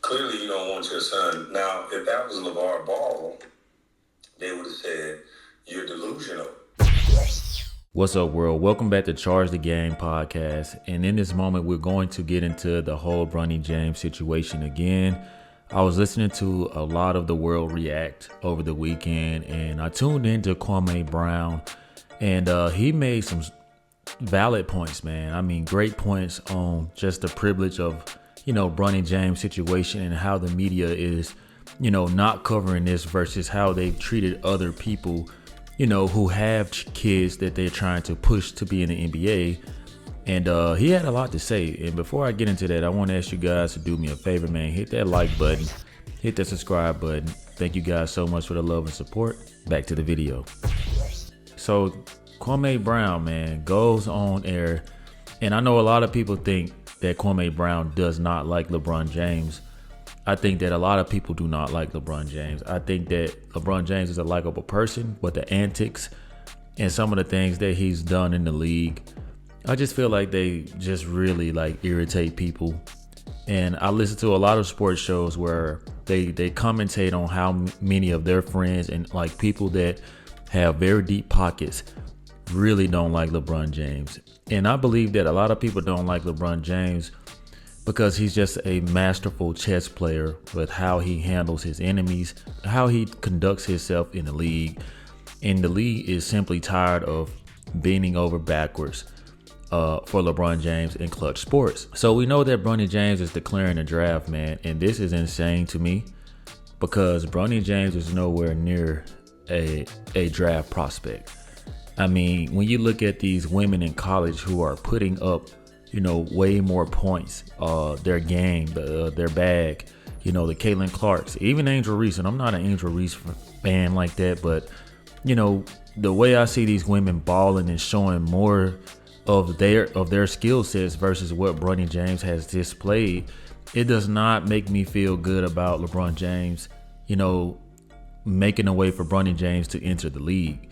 Clearly, you don't want your son. Now, if that was LeVar Ball, they would have said, you're delusional. What's up, world? Welcome back to Charge the Game podcast. And in this moment, we're going to get into the whole Bronny James situation again. I was listening to a lot of the world react over the weekend, and I tuned into Kwame Brown, and he made some valid points, man. I mean, great points on just the privilege of, Bronny James situation and how the media is, not covering this versus how they've treated other people, who have kids that they're trying to push to be in the NBA. And he had a lot to say. And before I get into that, I want to ask you guys to do me a favor, man. Hit that like button, hit that subscribe button. Thank you guys so much for the love and support. Back to the video. So Kwame Brown, man, goes on air. And I know a lot of people think that Kwame Brown does not like LeBron James. I think that a lot of people do not like LeBron James. I think that LeBron James is a likable person, but the antics and some of the things that he's done in the league, I just feel like they just really irritate people. And I listen to a lot of sports shows where they commentate on how many of their friends and people that have very deep pockets really don't like LeBron James. And I believe that a lot of people don't like LeBron James because he's just a masterful chess player with how he handles his enemies, how he conducts himself in the league. And the league is simply tired of bending over backwards for LeBron James in clutch sports. So we know that Bronny James is declaring a draft, man. And this is insane to me because Bronny James is nowhere near a draft prospect. I mean, when you look at these women in college who are putting up, way more points, their game, their bag, the Caitlin Clarks, even Angel Reese. And I'm not an Angel Reese fan like that, but the way I see these women balling and showing more of their skill sets versus what Bronny James has displayed, it does not make me feel good about LeBron James, making a way for Bronny James to enter the league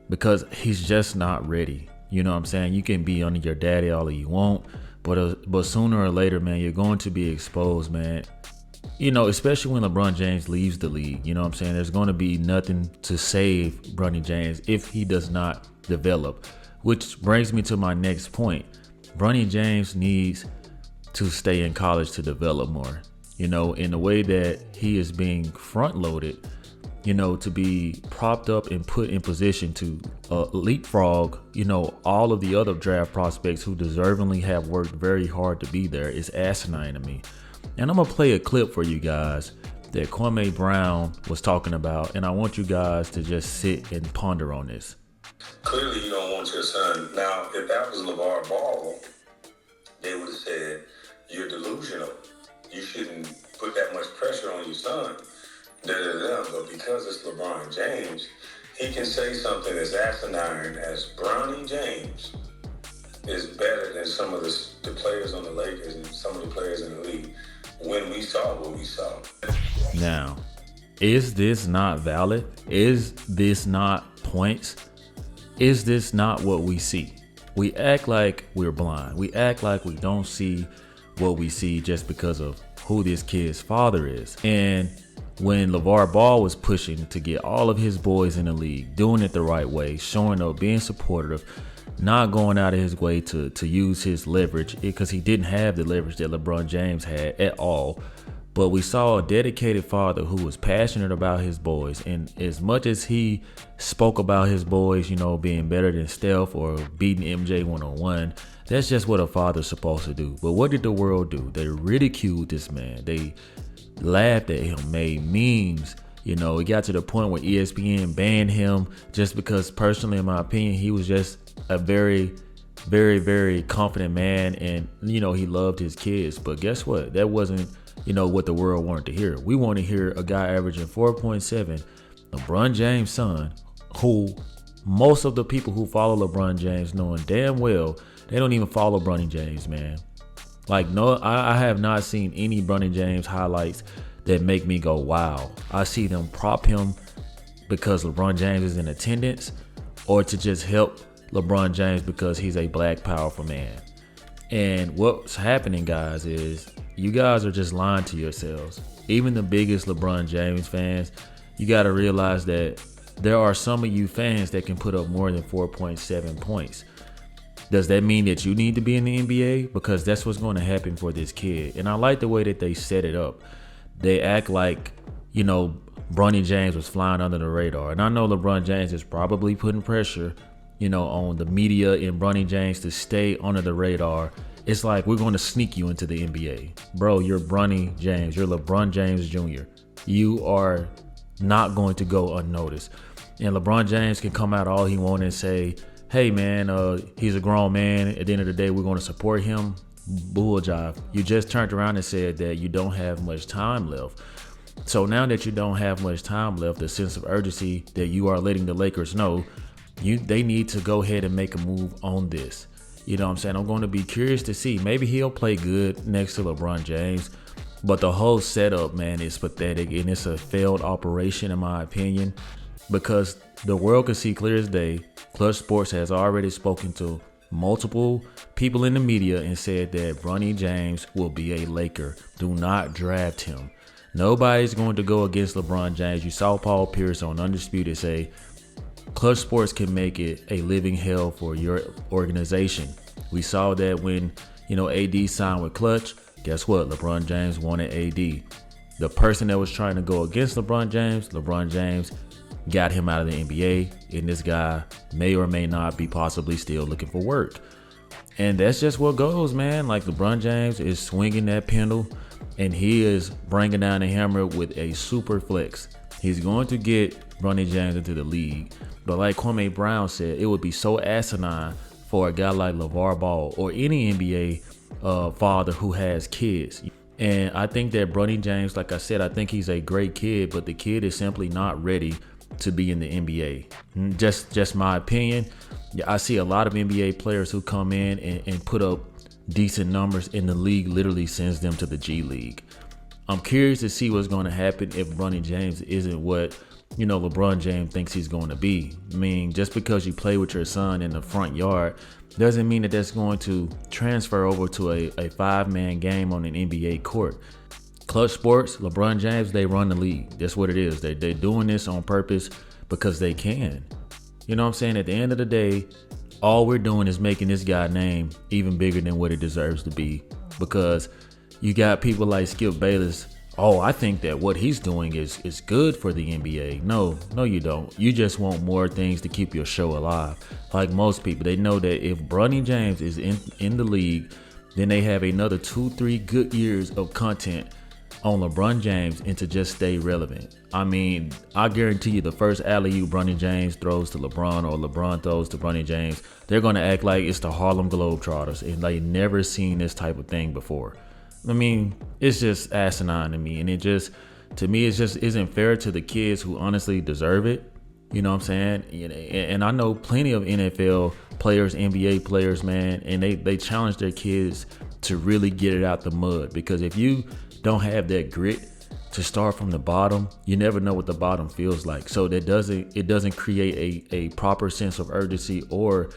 because he's just not ready. You know what I'm saying? You can be under your daddy all you want, but sooner or later, man, you're going to be exposed, man. Especially when LeBron James leaves the league. You know what I'm saying? There's going to be nothing to save Bronny James if he does not develop. Which brings me to my next point. Bronny James needs to stay in college to develop more. In the way that he is being front loaded, to be propped up and put in position to leapfrog, all of the other draft prospects who deservingly have worked very hard to be there is asinine to me. And I'm going to play a clip for you guys that Kwame Brown was talking about. And I want you guys to just sit and ponder on this. Clearly, you don't want your son. Now, if that was LeVar Ball, they would have said, you're delusional. You shouldn't put that much pressure on your son. But because it's LeBron James, he can say something as asinine as Bronny James is better than some of the players on the Lakers and some of the players in the league when we saw what we saw. Now, is this not valid? Is this not points? Is this not what we see? We act like we're blind. We act like we don't see what we see just because of who this kid's father is. And when LeVar Ball was pushing to get all of his boys in the league, doing it the right way, showing up, being supportive, not going out of his way to use his leverage because he didn't have the leverage that LeBron James had at all. But we saw a dedicated father who was passionate about his boys. And as much as he spoke about his boys, being better than Steph or beating MJ one-on-one, that's just what a father's supposed to do. But what did the world do? They ridiculed this man. They laughed at him, made memes. It got to the point where ESPN banned him just because, personally, in my opinion, he was just a very, very, very confident man. And, he loved his kids. But guess what? That wasn't what the world wanted to hear. We want to hear a guy averaging 4.7, LeBron James' son, who most of the people who follow LeBron James knowing damn well they don't even follow Bronny James, man. No, I have not seen any Bronny James highlights that make me go, wow. I see them prop him because LeBron James is in attendance or to just help LeBron James because he's a black powerful man. And what's happening, guys, is you guys are just lying to yourselves. Even the biggest LeBron James fans, you got to realize that there are some of you fans that can put up more than 4.7 points. Does that mean that you need to be in the NBA? Because that's what's going to happen for this kid. And I like the way that they set it up. They act like, Bronny James was flying under the radar. And I know LeBron James is probably putting pressure, on the media and Bronny James to stay under the radar. It's like, we're going to sneak you into the NBA. Bro, you're Bronny James. You're LeBron James Jr. You are not going to go unnoticed. And LeBron James can come out all he wants and say, hey, man, he's a grown man. At the end of the day, we're going to support him. Bull jive. You just turned around and said that you don't have much time left. So now that you don't have much time left, the sense of urgency that you are letting the Lakers know, they need to go ahead and make a move on this. You know what I'm saying? I'm going to be curious to see. Maybe he'll play good next to LeBron James. But the whole setup, man, is pathetic. And it's a failed operation, in my opinion. Because the world can see clear as day. Clutch Sports has already spoken to multiple people in the media and said that Bronny James will be a Laker. Do not draft him. Nobody's going to go against LeBron James. You saw Paul Pierce on Undisputed say, Clutch Sports can make it a living hell for your organization. We saw that when, AD signed with Clutch. Guess what? LeBron James wanted AD. The person that was trying to go against LeBron James got him out of the NBA. And this guy may or may not be possibly still looking for work. And that's just what goes, man. Like, LeBron James is swinging that pendulum. And he is bringing down the hammer with a super flex. He's going to get Bronny James into the league. But like Kwame Brown said, it would be so asinine for a guy like Lavar Ball or any NBA father who has kids. And I think that Bronny James, like I said, I think he's a great kid, but the kid is simply not ready to be in the NBA. Just my opinion. I see a lot of NBA players who come in and put up decent numbers, in the league literally sends them to the G League. I'm curious to see what's going to happen if Bronny James isn't what, LeBron James thinks he's going to be. I mean, just because you play with your son in the front yard doesn't mean that that's going to transfer over to a 5-man game on an NBA court. Clutch Sports, LeBron James, they run the league. That's what it is. They're doing this on purpose because they can. You know what I'm saying? At the end of the day, all we're doing is making this guy's name even bigger than what it deserves to be, because you got people like Skip Bayless. Oh, I think that what he's doing is good for the NBA. No, you don't. You just want more things to keep your show alive. Like most people, they know that if Bronny James is in the league, then they have another 2-3 good years of content on LeBron James and to just stay relevant. I mean, I guarantee you the first alley-oop Bronny James throws to LeBron or LeBron throws to Bronny James, they're going to act like it's the Harlem Globetrotters and they never seen this type of thing before. I mean, it's just asinine to me. And it just isn't fair to the kids who honestly deserve it. You know what I'm saying? And I know plenty of NFL players, NBA players, man, and they challenge their kids to really get it out the mud. Because if you don't have that grit to start from the bottom, you never know what the bottom feels like. So it doesn't create a proper sense of urgency or,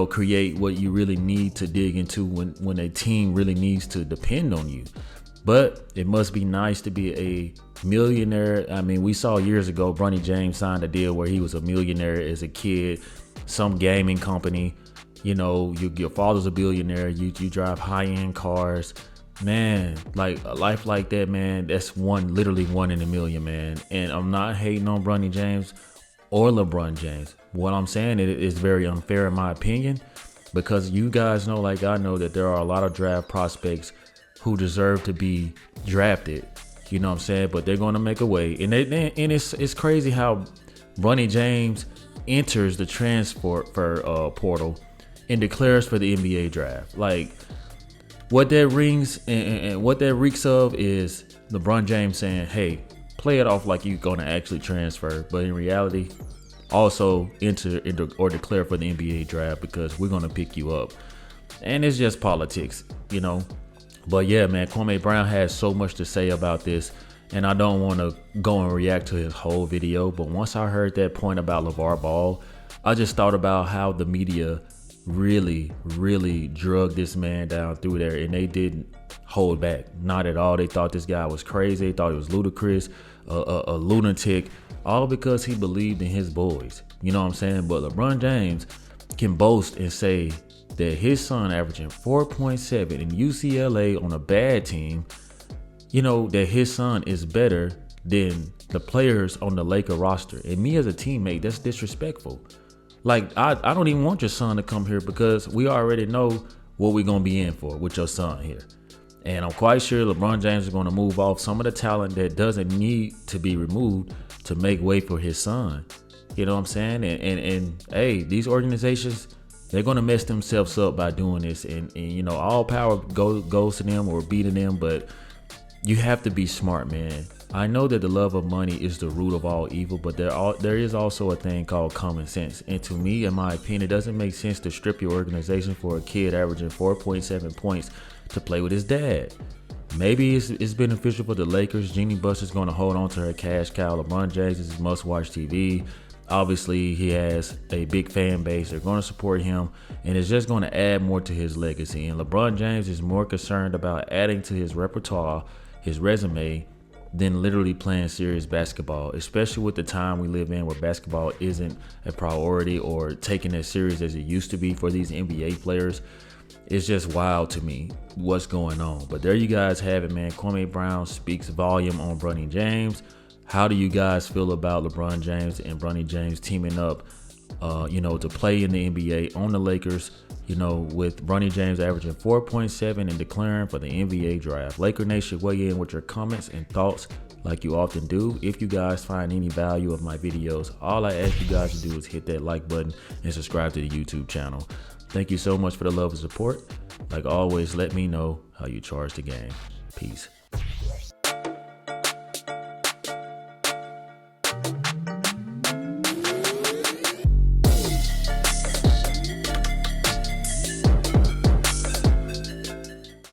create what you really need to dig into when a team really needs to depend on you. But it must be nice to be a millionaire. I mean, we saw years ago, Bronny James signed a deal where he was a millionaire as a kid, some gaming company. Your father's a billionaire. You drive high-end cars. Man, like a life like that, man, that's literally one in a million, man. And I'm not hating on Bronny James or LeBron James. What I'm saying is very unfair in my opinion, because you guys know, like I know, that there are a lot of draft prospects who deserve to be drafted. You know what I'm saying? But they're going to make a way. And it's crazy how Bronny James enters the transfer portal and declares for the NBA draft. Like, what that rings and what that reeks of is LeBron James saying, hey, play it off like you're going to actually transfer. But in reality, also enter or declare for the NBA draft because we're going to pick you up. And it's just politics, But yeah, man, Kwame Brown has so much to say about this. And I don't want to go and react to his whole video. But once I heard that point about LeVar Ball, I just thought about how the media really, really drug this man down through there, and they didn't hold back. Not at all. They thought this guy was crazy. They thought he was ludicrous, a lunatic, all because he believed in his boys. You know what I'm saying? But LeBron James can boast and say that his son averaging 4.7 in UCLA on a bad team, you know, that his son is better than the players on the Laker roster. And me as a teammate, that's disrespectful. Like, I don't even want your son to come here because we already know what we're going to be in for with your son here. And I'm quite sure LeBron James is going to move off some of the talent that doesn't need to be removed to make way for his son. You know what I'm saying? And hey, these organizations, they're going to mess themselves up by doing this. And you know, all power goes to them or be to them, but you have to be smart, man. I know that the love of money is the root of all evil, but there is also a thing called common sense. And to me, in my opinion, it doesn't make sense to strip your organization for a kid averaging 4.7 points to play with his dad. Maybe it's beneficial for the Lakers. Jeannie Buster's going to hold on to her cash cow. LeBron James is must-watch TV. Obviously, he has a big fan base. They're going to support him, and it's just going to add more to his legacy. And LeBron James is more concerned about adding to his repertoire, his resume, than literally playing serious basketball, especially with the time we live in where basketball isn't a priority or taken as serious as it used to be for these NBA players. It's just wild to me what's going on. But there you guys have it, man. Kwame Brown speaks volume on Bronny James. How do you guys feel about LeBron James and Bronny James teaming up, to play in the NBA on the Lakers, with Bronny James averaging 4.7 and declaring for the NBA draft? Laker Nation, weigh in with your comments and thoughts like you often do. If you guys find any value of my videos, all I ask you guys to do is hit that like button and subscribe to the YouTube channel. Thank you so much for the love and support. Like always, let me know how you charge the game. Peace.